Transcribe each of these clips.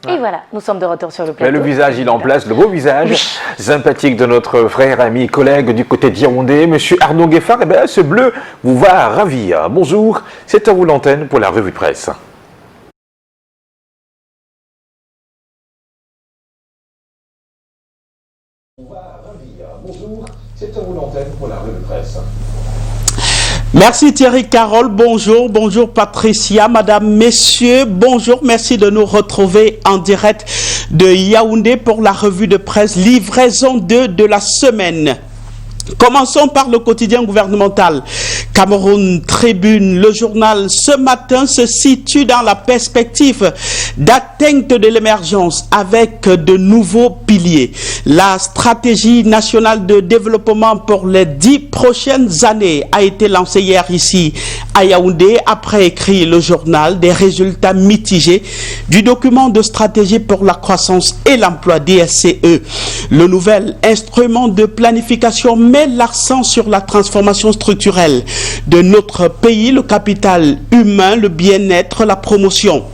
Et voilà, nous sommes de retour sur le Mais plateau. le visage, il est en place, le beau visage sympathique de notre frère, ami, collègue du côté de Yaoundé, monsieur Arnaud Gueffard. Eh bien, ce bleu vous va ravir. Bonjour, c'est à vous l'antenne pour la revue de presse. Bonjour, c'est à vous l'antenne pour la revue de presse. Merci Thierry Carole, bonjour Patricia, madame, messieurs, bonjour, merci de nous retrouver en direct de Yaoundé pour la revue de presse, livraison 2 de la semaine. Commençons par le quotidien gouvernemental. Cameroun Tribune, le journal ce matin se situe dans la perspective d'atteinte de l'émergence avec de nouveaux piliers. La stratégie nationale de développement pour les 10 prochaines années a été lancée hier ici à Yaoundé, après écrit le journal des résultats mitigés du document de stratégie pour la croissance et l'emploi DSCE. Le nouvel instrument de planification met l'accent sur la transformation structurelle de notre pays, le capital humain, le bien-être, la promotion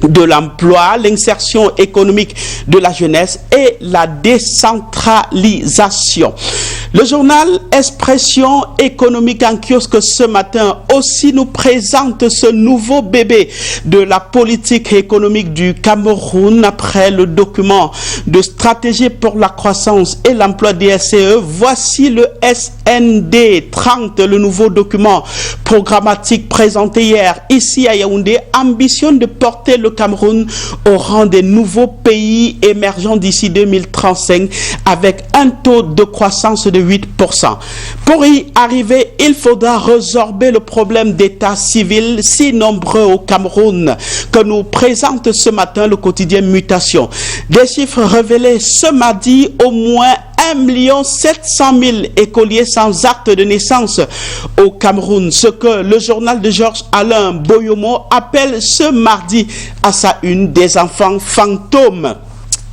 de l'emploi, l'insertion économique de la jeunesse et la décentralisation. Le journal Expression économique en kiosque ce matin aussi nous présente ce nouveau bébé de la politique économique du Cameroun après le document de stratégie pour la croissance et l'emploi DSCE. Voici le SND 30, le nouveau document programmatique présenté hier ici à Yaoundé, ambitionne de porter le Cameroun au rang des nouveaux pays émergents d'ici 2035 avec un taux de croissance de 8%. Pour y arriver, il faudra résorber le problème d'état civil si nombreux au Cameroun que nous présente ce matin le quotidien Mutation. Des chiffres révélés ce mardi, au moins 1 700 000 écoliers sans acte de naissance au Cameroun, ce que le journal de Georges Alain Boyomo appelle ce mardi à sa une des enfants fantômes.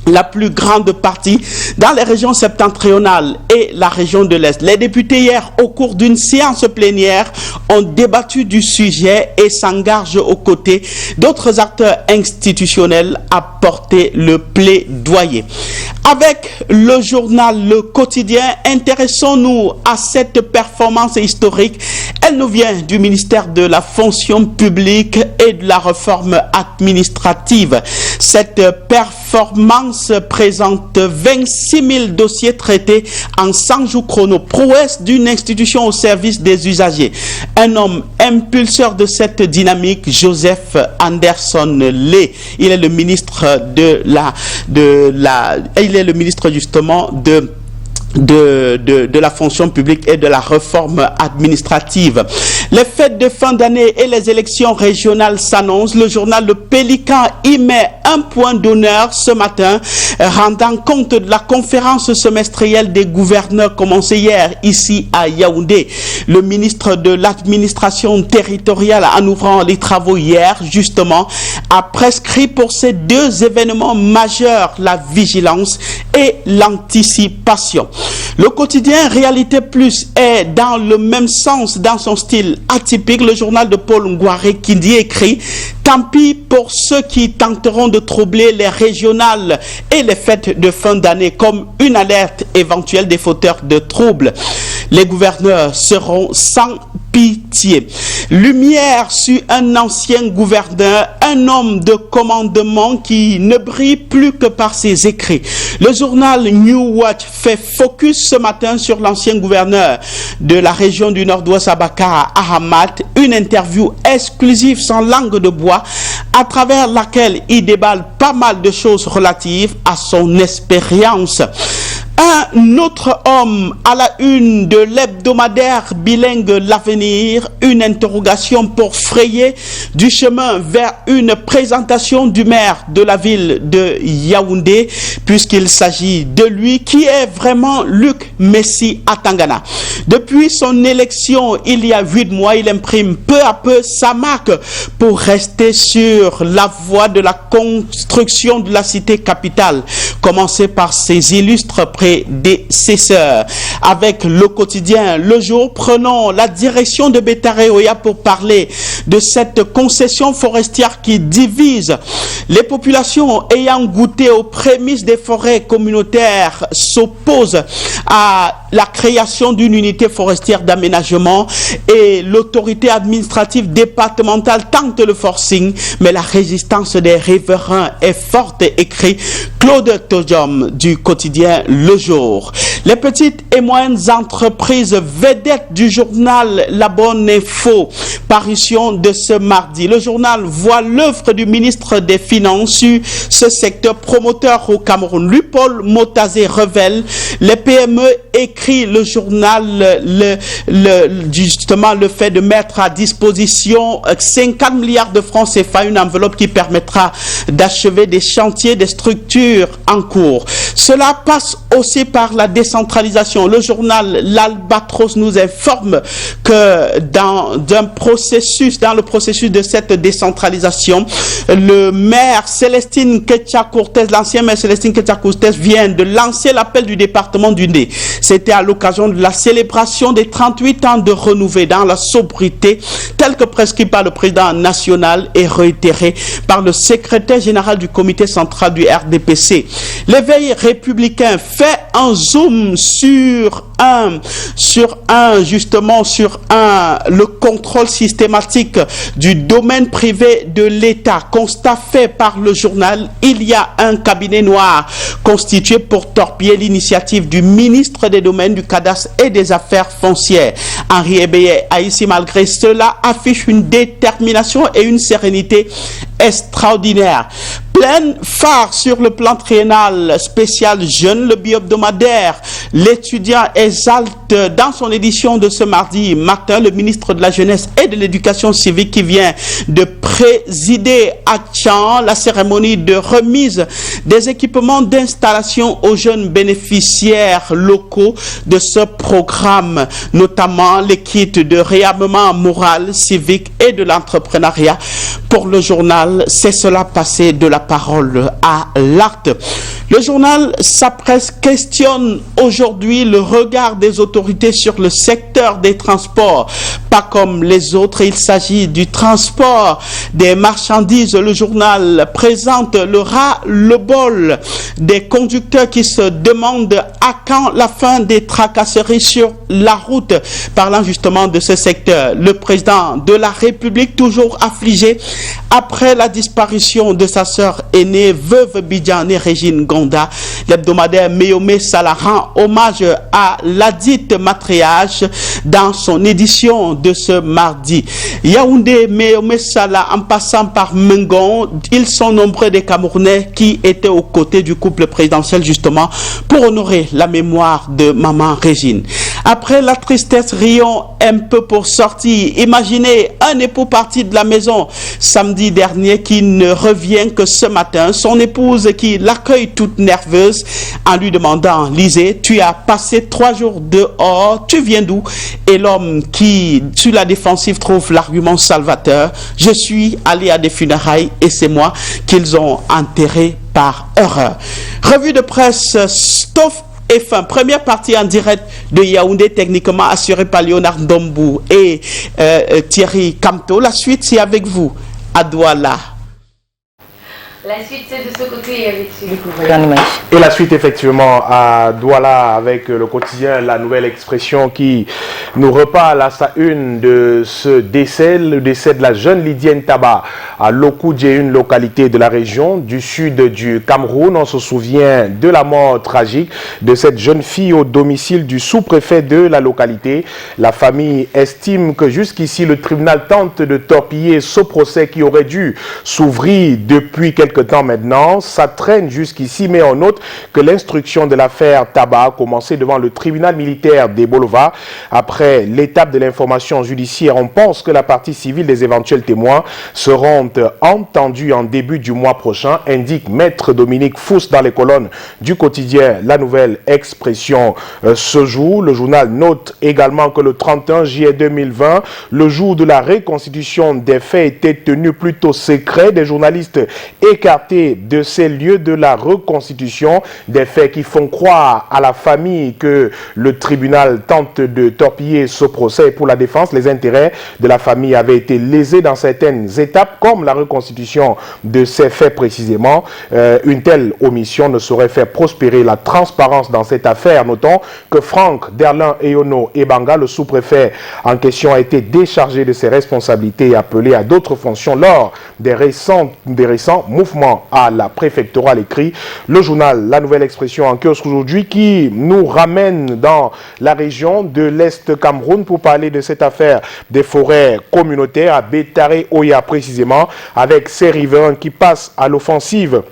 La plus grande partie dans les régions septentrionales et la région de l'Est. Les députés hier, au cours d'une séance plénière, ont débattu du sujet et s'engagent aux côtés d'autres acteurs institutionnels à porter le plaidoyer. Avec le journal Le Quotidien, intéressons-nous à cette performance historique. Elle nous vient du ministère de la fonction publique et de la réforme administrative. Cette performance présente 26 000 dossiers traités en 100 jours chrono, prouesse d'une institution au service des usagers. Un homme impulseur de cette dynamique, Joseph Anderson Lé. Il est le ministre il est le ministre justement de la fonction publique et de la réforme administrative. Les fêtes de fin d'année et les élections régionales s'annoncent. Le journal Le Pélican y met un point d'honneur ce matin, rendant compte de la conférence semestrielle des gouverneurs commencée hier ici à Yaoundé. Le ministre de l'administration territoriale, en ouvrant les travaux hier, justement, a prescrit pour ces deux événements majeurs la vigilance et l'anticipation. Le quotidien Réalité Plus est dans le même sens, dans son style atypique. Le journal de Paul Ngouaré qui dit écrit « Tant pis pour ceux qui tenteront de troubler les régionales et les fêtes de fin d'année comme une alerte éventuelle des fauteurs de troubles. Les gouverneurs seront sans pitié. » Lumière sur un ancien gouverneur, un homme de commandement qui ne brille plus que par ses écrits. Le journal New Watch fait focus ce matin sur l'ancien gouverneur de la région du Nord-Ouest, Abakar Ahmad, une interview exclusive sans langue de bois à travers laquelle il déballe pas mal de choses relatives à son expérience. Un autre homme à la une de l'hebdomadaire bilingue L'Avenir, une interrogation pour frayer du chemin vers une présentation du maire de la ville de Yaoundé, puisqu'il s'agit de lui qui est vraiment Luc Messi Atangana. Depuis son élection il y a 8 mois, il imprime peu à peu sa marque pour rester sur la voie de la construction de la cité capitale, commencée par ses illustres prédécesseurs. prédécesseurs. Avec le quotidien Le Jour, prenons la direction de Betareoya pour parler de cette concession forestière qui divise. Les populations ayant goûté aux prémices des forêts communautaires s'opposent à la création d'une unité forestière d'aménagement et l'autorité administrative départementale tente le forcing, mais la résistance des riverains est forte, écrit Claude Todium du quotidien Le Jour. Les petites et moyennes entreprises vedettes du journal La Bonne Info, parution de ce mardi. Le journal voit l'œuvre du ministre des Finances sur ce secteur promoteur au Cameroun. Lui-Paul Motazé révèle les PME, écrit le journal, justement le fait de mettre à disposition 50 milliards de francs CFA, une enveloppe qui permettra d'achever des chantiers, des structures en cours. Cela passe aussi par la décentralisation. Le journal L'Albatros nous informe que dans le processus de cette décentralisation, le maire Célestine Ketcha-Cortez, l'ancien maire Célestine Ketcha-Cortez vient de lancer l'appel du département du Ndé. C'était à l'occasion de la célébration des 38 ans de renouvelé dans la sobriété, tel que prescrit par le président national et réitéré par le secrétaire général du comité central du RDPC. L'éveil républicain fait un zoom sur le contrôle systématique du domaine privé de l'État. Constat fait par le journal, il y a un cabinet noir constitué pour torpiller l'initiative du ministre des Domaines, du Cadastre et des Affaires foncières. Henri Ebeye a ici, malgré cela, affiche une détermination et une sérénité extraordinaire. Pleine phare sur le plan triennal spécial jeune, le bi-hebdomadaire. L'étudiant exalte dans son édition de ce mardi matin le ministre de la Jeunesse et de l'Éducation civique qui vient de présider à Tchan la cérémonie de remise des équipements d'installation aux jeunes bénéficiaires locaux de ce programme, notamment les kits de réarmement moral, civique et de l'entrepreneuriat. Pour le journal, c'est cela passé de la parole à l'acte. Le journal Sa Presse questionne aujourd'hui le regard des autorités sur le secteur des transports. Pas comme les autres, il s'agit du transport des marchandises. Le journal présente le ras-le-bol des conducteurs qui se demandent à quand la fin des tracasseries sur la route. Parlant justement de ce secteur, le président de la République, toujours affligé après la disparition de sa sœur aînée, veuve Bidjane Régine Gonda, l'hebdomadaire Méomé Sala rend hommage à ladite matriarche dans son édition de ce mardi. Yaoundé, Méomé Sala, en passant par Mengon, ils sont nombreux des Camerounais qui étaient aux côtés du couple présidentiel justement pour honorer la mémoire de maman Régine. Après la tristesse, rions un peu pour sortir. Imaginez un époux parti de la maison samedi dernier qui ne revient que ce matin. Son épouse qui l'accueille toute nerveuse en lui demandant: Lisée, tu as passé 3 jours dehors, tu viens d'où? Et l'homme qui, sur la défensive, trouve l'argument salvateur: je suis allé à des funérailles et c'est moi qu'ils ont enterré par erreur. Revue de presse Stoff et fin, première partie en direct de Yaoundé, techniquement assurée par Léonard Ndombou et Thierry Camto. La suite, c'est avec vous, à Douala. La suite, c'est de ce côté avec Et la suite, effectivement, à Douala avec le quotidien La Nouvelle Expression qui nous reparle à sa une de ce décès, le décès de la jeune Lydienne Taba à Lokoudje, une localité de la région du sud du Cameroun. On se souvient de la mort tragique de cette jeune fille au domicile du sous-préfet de la localité. La famille estime que jusqu'ici, le tribunal tente de torpiller ce procès qui aurait dû s'ouvrir depuis quelques temps maintenant. Ça traîne jusqu'ici, mais on note que l'instruction de l'affaire Taba a commencé devant le tribunal militaire des Bolova. Après l'étape de l'information judiciaire, on pense que la partie civile des éventuels témoins seront entendus en début du mois prochain, indique Maître Dominique Fous dans les colonnes du quotidien La Nouvelle Expression ce jour. Le journal note également que le 31 juillet 2020, le jour de la reconstitution des faits, était tenu plutôt secret. Des journalistes et écarté de ces lieux de la reconstitution, des faits qui font croire à la famille que le tribunal tente de torpiller ce procès. Pour la défense, les intérêts de la famille avaient été lésés dans certaines étapes, comme la reconstitution de ces faits précisément. Une telle omission ne saurait faire prospérer la transparence dans cette affaire. Notons que Franck Derlin Eyono Ebanga, le sous-préfet en question, a été déchargé de ses responsabilités et appelé à d'autres fonctions lors des récents mouvements à la préfectorale, écrit le journal La Nouvelle Expression en kiosque aujourd'hui, qui nous ramène dans la région de l'Est Cameroun pour parler de cette affaire des forêts communautaires à Bétaré Oya précisément, avec ces riverains qui passent à l'offensive.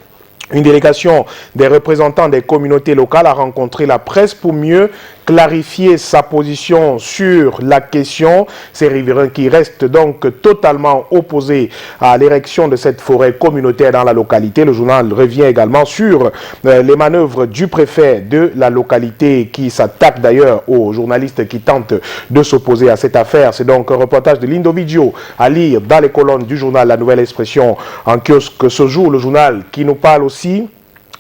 Une délégation des représentants des communautés locales a rencontré la presse pour mieux clarifier sa position sur la question. Ces riverains qui restent donc totalement opposés à l'érection de cette forêt communautaire dans la localité. Le journal revient également sur les manœuvres du préfet de la localité qui s'attaque d'ailleurs aux journalistes qui tentent de s'opposer à cette affaire. C'est donc un reportage de Lindo Vidjo à lire dans les colonnes du journal La Nouvelle Expression en kiosque ce jour. Le journal qui nous parle aussi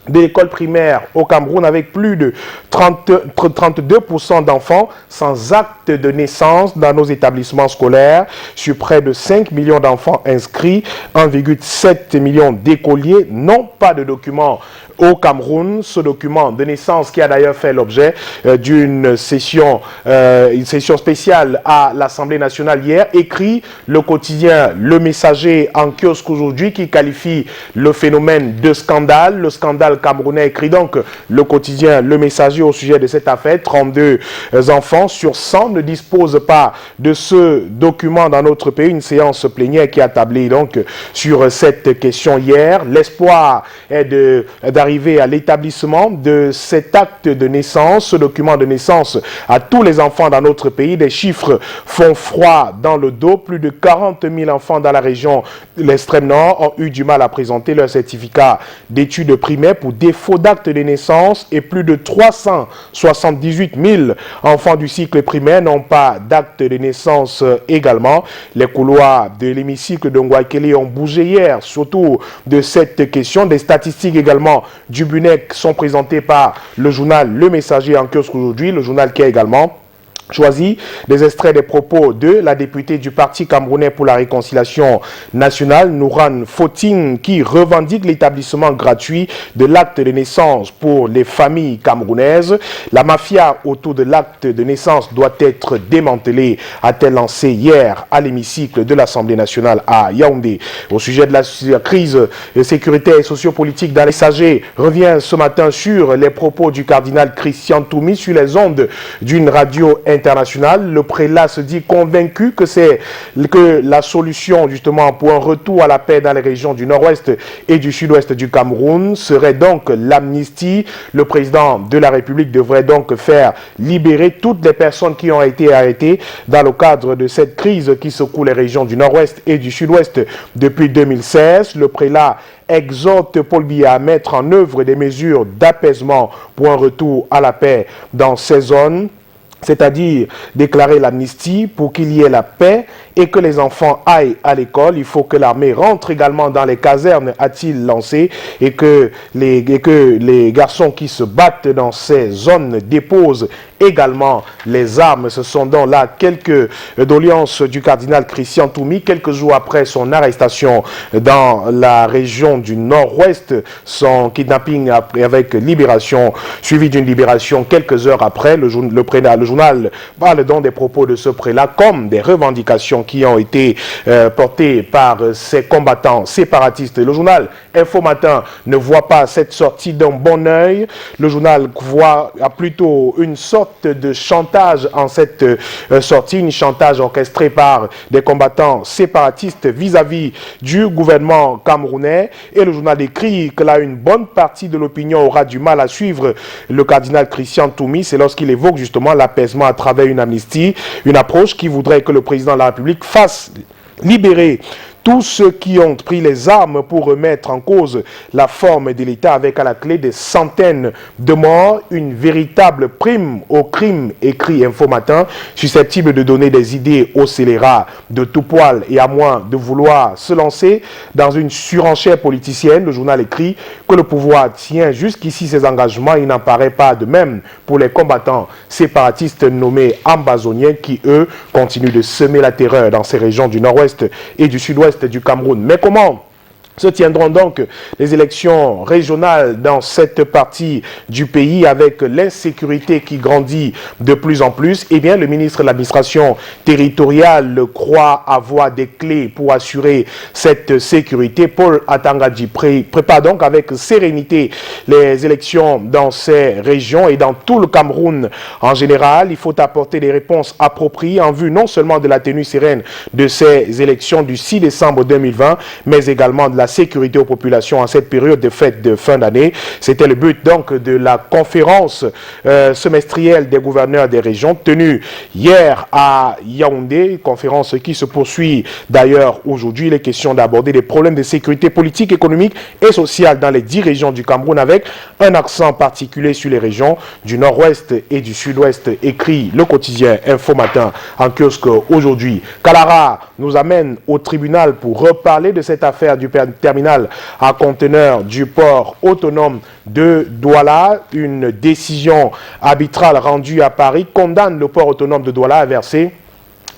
de l'école primaire au Cameroun avec plus de 32% d'enfants sans acte de naissance dans nos établissements scolaires. Sur près de 5 millions d'enfants inscrits, 1,7 million d'écoliers n'ont pas de documents au Cameroun. Ce document de naissance qui a d'ailleurs fait l'objet d'une session spéciale à l'Assemblée nationale hier, écrit le quotidien Le Messager en kiosque aujourd'hui, qui qualifie le phénomène de scandale. Le scandale camerounais, écrit donc le quotidien Le Messager au sujet de cette affaire. 32 enfants sur 100 ne disposent pas de ce document dans notre pays. Une séance plénière qui a tablé donc sur cette question hier. L'espoir est d'arriver à l'établissement de cet acte de naissance, ce document de naissance à tous les enfants dans notre pays. Des chiffres font froid dans le dos. Plus de 40 000 enfants dans la région de l'extrême nord ont eu du mal à présenter leur certificat d'études primaires pour défaut d'acte de naissance et plus de 378 000 enfants du cycle primaire n'ont pas d'acte de naissance également. Les couloirs de l'hémicycle de Ngouakele ont bougé hier, surtout de cette question. Des statistiques également du BUNEC sont présentées par le journal Le Messager en kiosque aujourd'hui, le journal qui a également choisi des extraits des propos de la députée du Parti camerounais pour la réconciliation nationale, Nouran Foting, qui revendique l'établissement gratuit de l'acte de naissance pour les familles camerounaises. La mafia autour de l'acte de naissance doit être démantelée, a-t-elle lancé hier à l'hémicycle de l'Assemblée nationale à Yaoundé. Au sujet de la crise sécuritaire et sociopolitique dans les Messagers, revient ce matin sur les propos du cardinal Christian Toumi sur les ondes d'une radio international. Le prélat se dit convaincu que la solution justement pour un retour à la paix dans les régions du nord-ouest et du sud-ouest du Cameroun serait donc l'amnistie. Le président de la République devrait donc faire libérer toutes les personnes qui ont été arrêtées dans le cadre de cette crise qui secoue les régions du nord-ouest et du sud-ouest depuis 2016. Le prélat exhorte Paul Biya à mettre en œuvre des mesures d'apaisement pour un retour à la paix dans ces zones, c'est-à-dire déclarer l'amnistie pour qu'il y ait la paix et que les enfants aillent à l'école. Il faut que l'armée rentre également dans les casernes, a-t-il lancé, et que les garçons qui se battent dans ces zones déposent également les armes. Ce sont donc là quelques doléances du cardinal Christian Toumi, quelques jours après son arrestation dans la région du nord-ouest, son kidnapping avec libération, suivi d'une libération quelques heures après. Le journal parle donc des propos de ce prélat comme des revendications qui ont été portées par ces combattants séparatistes. Le journal Info Matin ne voit pas cette sortie d'un bon œil. Le journal voit plutôt une sorte de chantage en cette sortie, une chantage orchestré par des combattants séparatistes vis-à-vis du gouvernement camerounais. Et le journal écrit que là, une bonne partie de l'opinion aura du mal à suivre le cardinal Christian Toumi. C'est lorsqu'il évoque justement l'apaisement à travers une amnistie, une approche qui voudrait que le président de la République fasse libérer tous ceux qui ont pris les armes pour remettre en cause la forme de l'État avec à la clé des centaines de morts, une véritable prime au crime, écrit Info Matin, susceptible de donner des idées aux scélérats de tout poil et à moins de vouloir se lancer dans une surenchère politicienne. Le journal écrit que le pouvoir tient jusqu'ici ses engagements. Il n'en paraît pas de même pour les combattants séparatistes nommés ambazoniens qui, eux, continuent de semer la terreur dans ces régions du nord-ouest et du sud-ouest du Cameroun. Mais comment se tiendront donc les élections régionales dans cette partie du pays avec l'insécurité qui grandit de plus en plus? Eh bien, le ministre de l'administration territoriale croit avoir des clés pour assurer cette sécurité. Paul Atangadji prépare donc avec sérénité les élections dans ces régions et dans tout le Cameroun en général. Il faut apporter des réponses appropriées en vue non seulement de la tenue sereine de ces élections du 6 décembre 2020, mais également de la sécurité aux populations en cette période de fête de fin d'année. C'était le but donc de la conférence semestrielle des gouverneurs des régions tenue hier à Yaoundé, conférence qui se poursuit d'ailleurs aujourd'hui. Il est question d'aborder les problèmes de sécurité politique, économique et sociale dans les 10 régions du Cameroun avec un accent particulier sur les régions du nord-ouest et du sud-ouest, écrit le quotidien Info Matin en kiosque aujourd'hui. Kalara nous amène au tribunal pour reparler de cette affaire du terminal à conteneurs du port autonome de Douala. Une décision arbitrale rendue à Paris condamne le port autonome de Douala à verser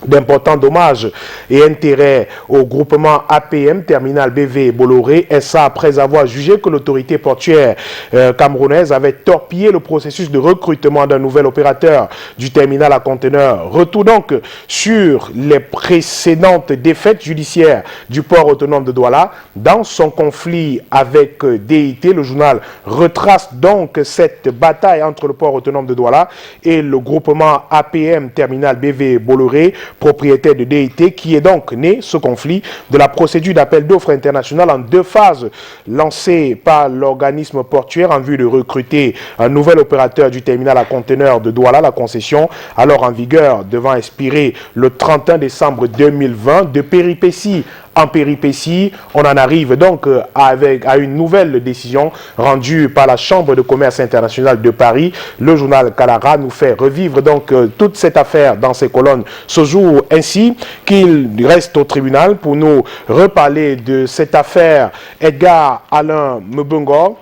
d'importants dommages et intérêts au groupement APM Terminal BV Bolloré SA après avoir jugé que l'autorité portuaire camerounaise avait torpillé le processus de recrutement d'un nouvel opérateur du terminal à conteneurs. Retour donc sur les précédentes défaites judiciaires du port autonome de Douala dans son conflit avec DIT. Le journal retrace donc cette bataille entre le port autonome de Douala et le groupement APM Terminal BV Bolloré, propriétaire de DIT, qui est donc né, ce conflit, de la procédure d'appel d'offres internationale en 2 phases lancée par l'organisme portuaire en vue de recruter un nouvel opérateur du terminal à conteneurs de Douala. La concession, alors en vigueur, devant expirer le 31 décembre 2020, de péripéties en péripéties, on en arrive donc à une nouvelle décision rendue par la Chambre de commerce internationale de Paris. Le journal Kalara nous fait revivre donc toute cette affaire dans ses colonnes ce jour, ainsi qu'il reste au tribunal pour nous reparler de cette affaire Edgar Alain Mbungo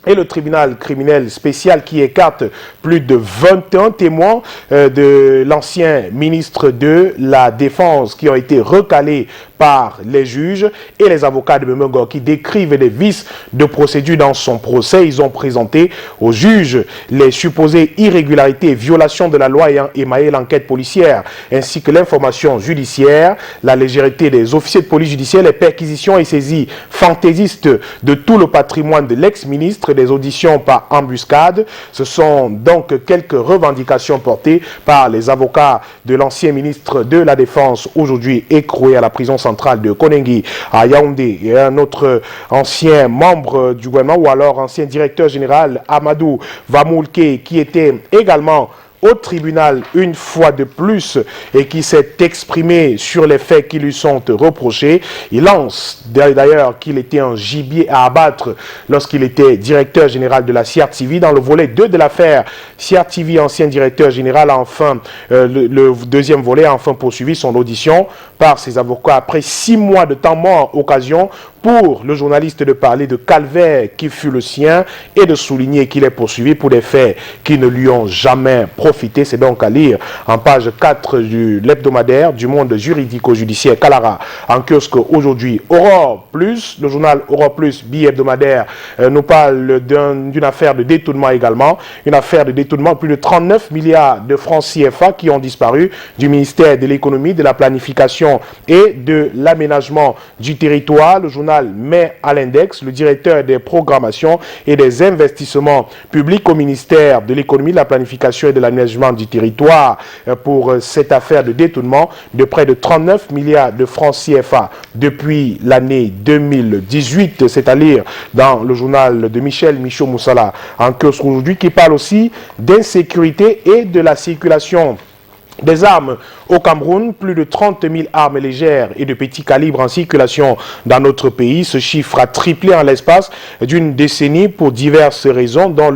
et le tribunal criminel spécial qui écarte plus de 21 témoins de l'ancien ministre de la Défense qui ont été recalés par les juges et les avocats de Mbungo qui décrivent les vices de procédure dans son procès. Ils ont présenté aux juges les supposées irrégularités et violations de la loi ayant émaillé l'enquête policière, ainsi que l'information judiciaire, la légèreté des officiers de police judiciaire, les perquisitions et saisies fantaisistes de tout le patrimoine de l'ex-ministre, des auditions par embuscade. Ce sont donc quelques revendications portées par les avocats de l'ancien ministre de la Défense, aujourd'hui écroué à la prison centrale de Konengi à Yaoundé, et un autre ancien membre du gouvernement ou alors ancien directeur général Amadou Vamoulke qui était également au tribunal une fois de plus et qui s'est exprimé sur les faits qui lui sont reprochés. Il lance d'ailleurs qu'il était un gibier à abattre lorsqu'il était directeur général de la CRTV. Dans le volet 2 de l'affaire, CRTV, ancien directeur général, a enfin, le deuxième volet a enfin poursuivi son audition par ses avocats après 6 mois de temps mort, occasion pour le journaliste de parler de calvaire qui fut le sien et de souligner qu'il est poursuivi pour des faits qui ne lui ont jamais profité. C'est donc à lire en page 4 de l'hebdomadaire du monde juridico-judiciaire Kalara en kiosque aujourd'hui. Aurore Plus, le journal Aurore Plus bi-hebdomadaire nous parle d'une affaire de détournement également. Une affaire de détournement, plus de 39 milliards de francs CFA qui ont disparu du ministère de l'économie, de la planification et de l'aménagement du territoire. Le journal met à l'index le directeur des programmations et des investissements publics au ministère de l'économie, de la planification et de l'aménagement du territoire pour cette affaire de détournement de près de 39 milliards de francs CFA depuis l'année 2018. C'est à lire dans le journal de Michel Michaud-Moussala en kiosque aujourd'hui, qui parle aussi d'insécurité et de la circulation des armes au Cameroun, plus de 30 000 armes légères et de petits calibres en circulation dans notre pays. Ce chiffre a triplé en l'espace d'une décennie pour diverses raisons, dont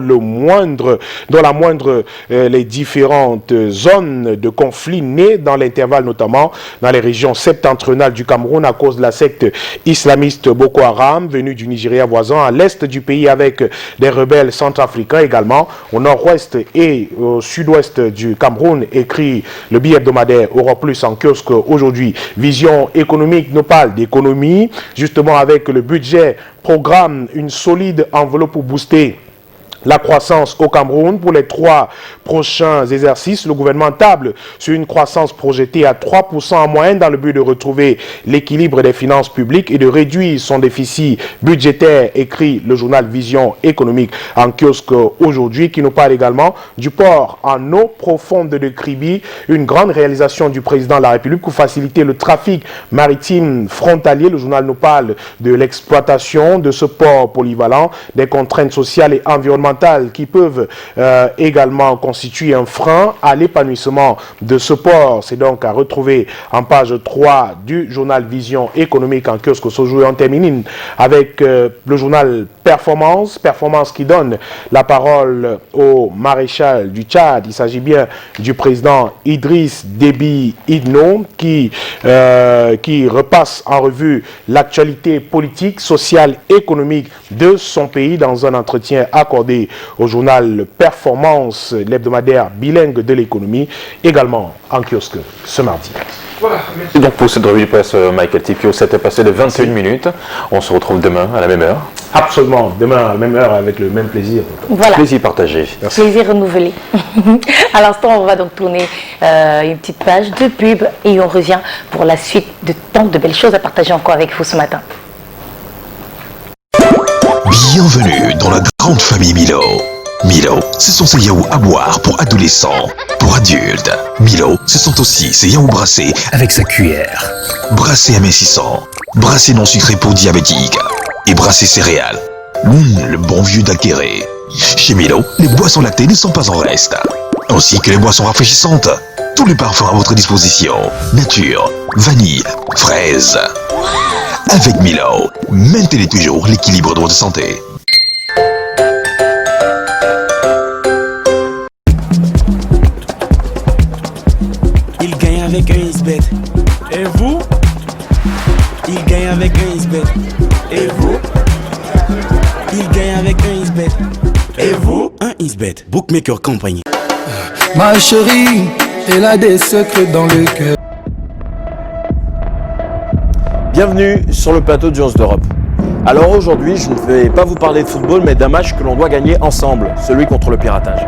les différentes zones de conflit nées dans l'intervalle, notamment dans les régions septentrionales du Cameroun à cause de la secte islamiste Boko Haram, venue du Nigeria voisin, à l'est du pays avec des rebelles centrafricains également, au nord-ouest et au sud-ouest du Cameroun, écrit le billet hebdomadaire Europe Plus en kiosque aujourd'hui. Vision économique nous parle d'économie, justement avec le budget programme une solide enveloppe pour booster la croissance au Cameroun. Pour les 3 prochains exercices, le gouvernement table sur une croissance projetée à 3% en moyenne dans le but de retrouver l'équilibre des finances publiques et de réduire son déficit budgétaire, écrit le journal Vision économique en kiosque aujourd'hui, qui nous parle également du port en eau profonde de Kribi, une grande réalisation du président de la République pour faciliter le trafic maritime frontalier. Le journal nous parle de l'exploitation de ce port polyvalent, des contraintes sociales et environnementales qui peuvent également constituer un frein à l'épanouissement de ce port. C'est donc à retrouver en page 3 du journal Vision économique en kiosque aujourd'hui. On termine avec le journal Performance qui donne la parole au maréchal du Tchad. Il s'agit bien du président Idriss Déby Itno qui repasse en revue l'actualité politique, sociale, économique de son pays dans un entretien accordé au journal Performance, l'hebdomadaire bilingue de l'économie, également en kiosque ce mardi. Voilà, merci donc pour cette revue de presse, Michael Tipio. C'était passé de 21 minutes. On se retrouve demain à la même heure. Absolument, demain à la même heure avec le même plaisir. Voilà. Plaisir partagé. Merci. Plaisir renouvelé. À l'instant, on va donc tourner une petite page de pub et on revient pour la suite de tant de belles choses à partager encore avec vous ce matin. Bienvenue dans la grande famille Milo. Milo, ce sont ces yaourts à boire pour adolescents, pour adultes. Milo, ce sont aussi ces yaourts brassés avec sa cuillère. Brassé amincissant, brassé non sucré pour diabétiques et brassé céréales. Le bon vieux d'altéré. Chez Milo, les boissons lactées ne sont pas en reste, ainsi que les boissons rafraîchissantes. Tous les parfums à votre disposition. Nature, vanille, fraise. Avec Milo, maintenez toujours l'équilibre de votre santé. Il gagne avec un Xbet. Et vous? Il gagne avec un Xbet. Et vous? Il gagne avec un Xbet. Et vous? Un Xbet, Bookmaker Company. Ma chérie, elle a des secrets dans le cœur. Bienvenue sur le plateau du 11 d'Europe. Alors aujourd'hui, je ne vais pas vous parler de football, mais d'un match que l'on doit gagner ensemble, celui contre le piratage.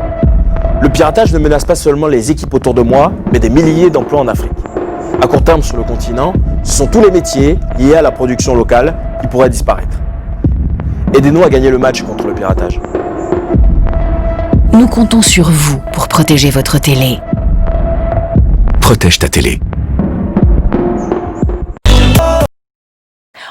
Le piratage ne menace pas seulement les équipes autour de moi, mais des milliers d'emplois en Afrique. À court terme sur le continent, ce sont tous les métiers liés à la production locale qui pourraient disparaître. Aidez-nous à gagner le match contre le piratage. Nous comptons sur vous pour protéger votre télé. Protège ta télé.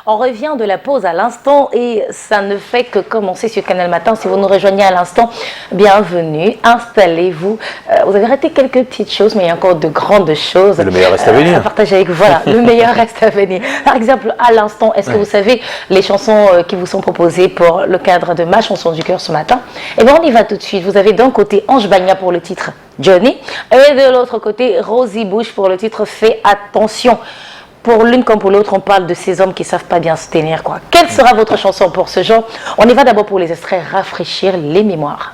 On revient de la pause à l'instant et ça ne fait que commencer sur Canal Matin. Si vous nous rejoignez à l'instant, bienvenue, installez-vous. Vous avez raté quelques petites choses, mais il y a encore de grandes choses. Le meilleur reste à venir. À partager avec vous. Voilà, le meilleur reste à venir. Par exemple, à l'instant, est-ce que vous savez les chansons qui vous sont proposées pour le cadre de ma chanson du cœur ce matin? Eh bien, on y va tout de suite. Vous avez d'un côté Ange Bagna pour le titre Johnny et de l'autre côté Rosie Bush pour le titre Fais attention. Pour l'une comme pour l'autre, on parle de ces hommes qui ne savent pas bien se tenir, quoi. Quelle sera votre chanson pour ce genre? On y va d'abord pour les extraits rafraîchir les mémoires.